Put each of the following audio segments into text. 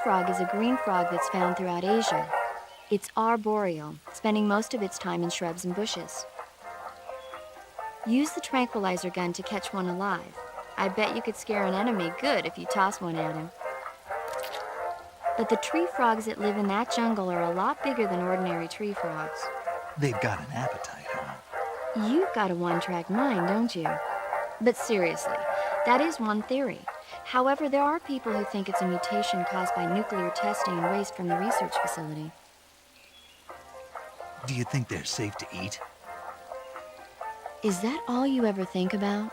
frog is a green frog that's found throughout Asia. It's arboreal, spending most of its time in shrubs and bushes. Use the tranquilizer gun to catch one alive. I bet you could scare an enemy good if you toss one at him. But the tree frogs that live in that jungle are a lot bigger than ordinary tree frogs. They've got an appetite, huh? You've got a one-track mind, don't you? But seriously, that is one theory. However, there are people who think it's a mutation caused by nuclear testing and waste from the research facility. Do you think they're safe to eat? Is that all you ever think about?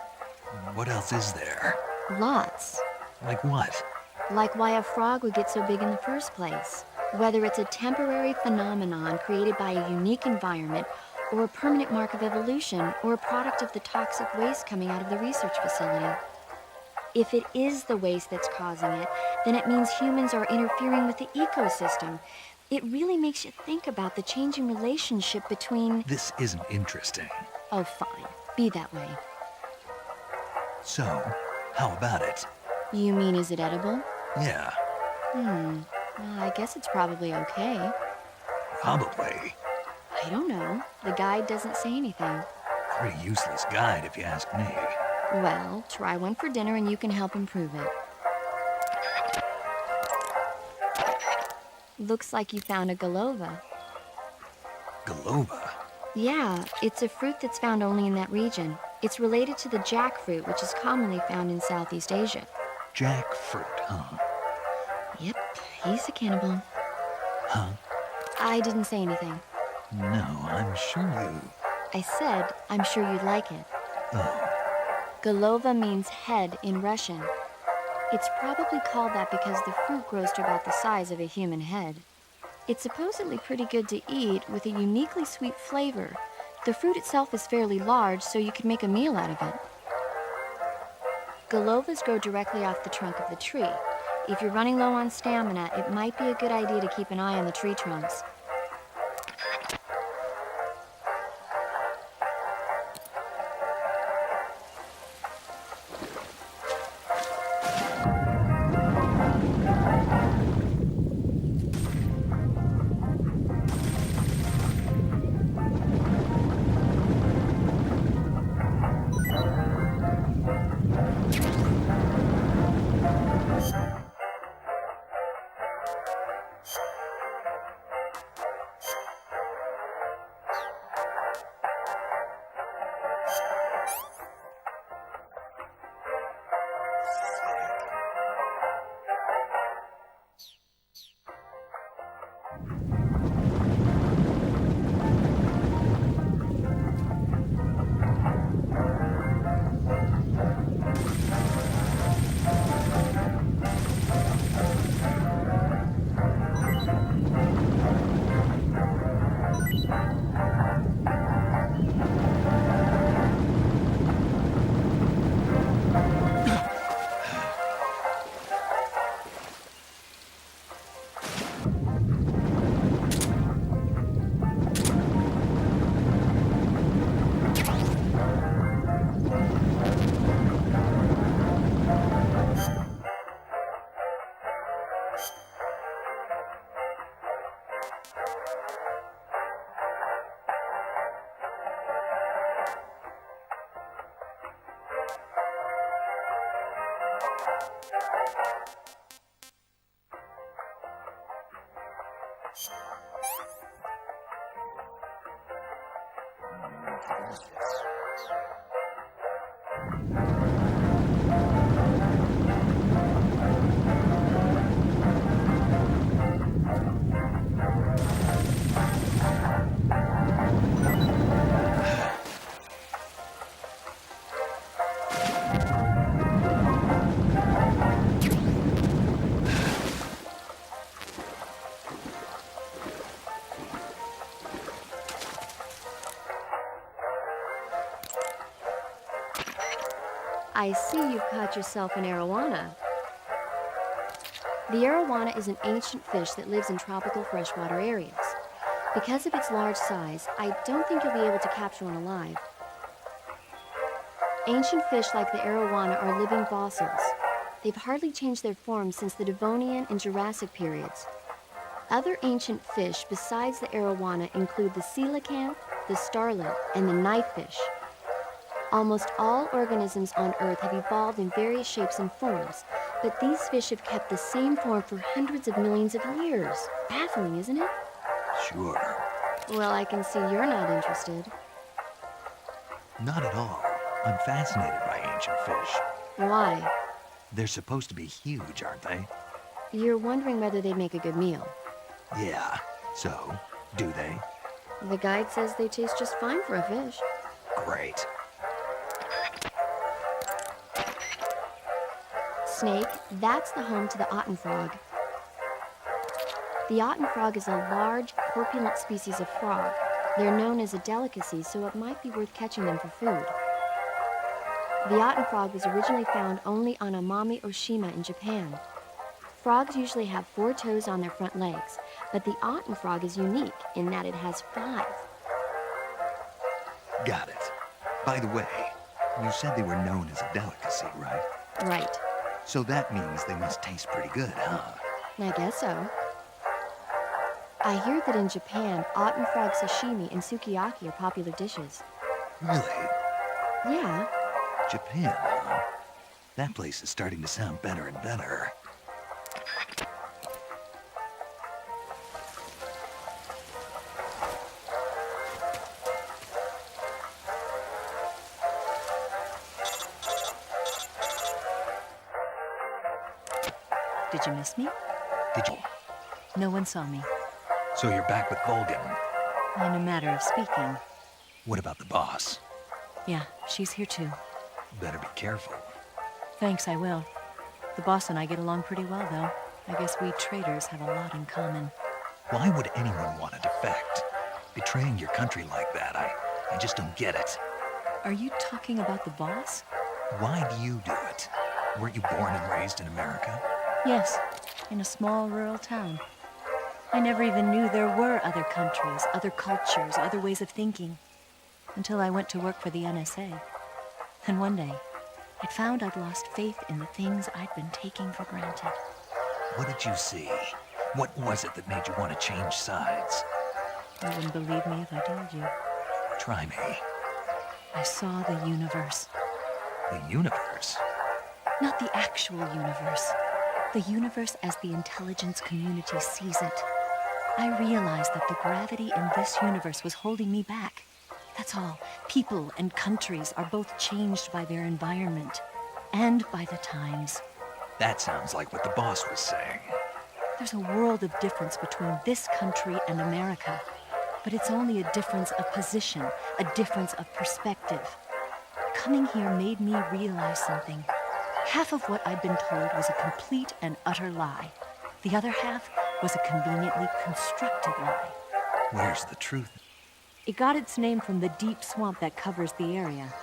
What else is there? Lots. Like what? Like why a frog would get so big in the first place. Whether it's a temporary phenomenon created by a unique environment, or a permanent mark of evolution, or a product of the toxic waste coming out of the research facility. If it is the waste that's causing it, then it means humans are interfering with the ecosystem. It really makes you think about the changing relationship between... This isn't interesting. Oh, fine. Be that way. So, how about it? You mean, is it edible? Yeah. Well, I guess it's probably okay. Probably. I don't know. The guide doesn't say anything. Pretty useless guide, if you ask me. Well, try one for dinner and you can help improve it. Looks like you found a Golova. Golova? Yeah, it's a fruit that's found only in that region. It's related to the jackfruit, which is commonly found in Southeast Asia. Jackfruit, huh? Yep, he's a cannibal. Huh? I didn't say anything. No, I'm sure you... I said, I'm sure you'd like it. Oh. Golova means head in Russian. It's probably called that because the fruit grows to about the size of a human head. It's supposedly pretty good to eat with a uniquely sweet flavor. The fruit itself is fairly large, so you could make a meal out of it. Golovas grow directly off the trunk of the tree. If you're running low on stamina, it might be a good idea to keep an eye on the tree trunks. I see you've caught yourself an arowana. The arowana is an ancient fish that lives in tropical freshwater areas. Because of its large size, I don't think you'll be able to capture one alive. Ancient fish like the arowana are living fossils. they've hardly changed their form since the Devonian and Jurassic periods. Other ancient fish besides the arowana include the coelacanth, the starlet, and the knifefish. Almost all organisms on Earth have evolved in various shapes and forms, but these fish have kept the same form for hundreds of millions of years. Baffling, isn't it? Sure. Well, I can see you're not interested. Not at all. I'm fascinated by ancient fish. Why? They're supposed to be huge, aren't they? You're wondering whether they make a good meal. Yeah. So, do they? The guide says they taste just fine for a fish. Great. Snake, that's the home to the Otten frog. The Otten frog is a large, corpulent species of frog. They're known as a delicacy, so it might be worth catching them for food. The Otten frog was originally found only on Amami Oshima in Japan. Frogs usually have 4 toes on their front legs, but the Otten frog is unique in that it has 5. Got it. By the way, you said they were known as a delicacy, right? Right. So that means they must taste pretty good, huh? I guess so. I hear that in Japan, Otten frog sashimi and sukiyaki are popular dishes. Really? Yeah. Japan, huh? That place is starting to sound better and better. Did you miss me? Did you? No one saw me. So you're back with Volgin. In a matter of speaking. What about the boss? Yeah, she's here too. Better be careful. Thanks, I will. The boss and I get along pretty well, though. I guess we traders have a lot in common. Why would anyone want to defect? Betraying your country like that, I just don't get it. Are you talking about the boss? Why do you do it? Weren't you born and raised in America? Yes, in a small rural town. I never even knew there were other countries, other cultures, other ways of thinking, until I went to work for the NSA. And one day, I found I'd lost faith in the things I'd been taking for granted. What did you see? What was it that made you want to change sides? You wouldn't believe me if I told you. Try me. I saw the universe. The universe? Not the actual universe. The universe as the intelligence community sees it. I realized that the gravity in this universe was holding me back. That's all. People and countries are both changed by their environment and by the times. That sounds like what the boss was saying. There's a world of difference between this country and America, but it's only a difference of position, a difference of perspective. Coming here made me realize something. Half of what I'd been told was a complete and utter lie. The other half was a conveniently constructed lie. Where's the truth? It got its name from the deep swamp that covers the area.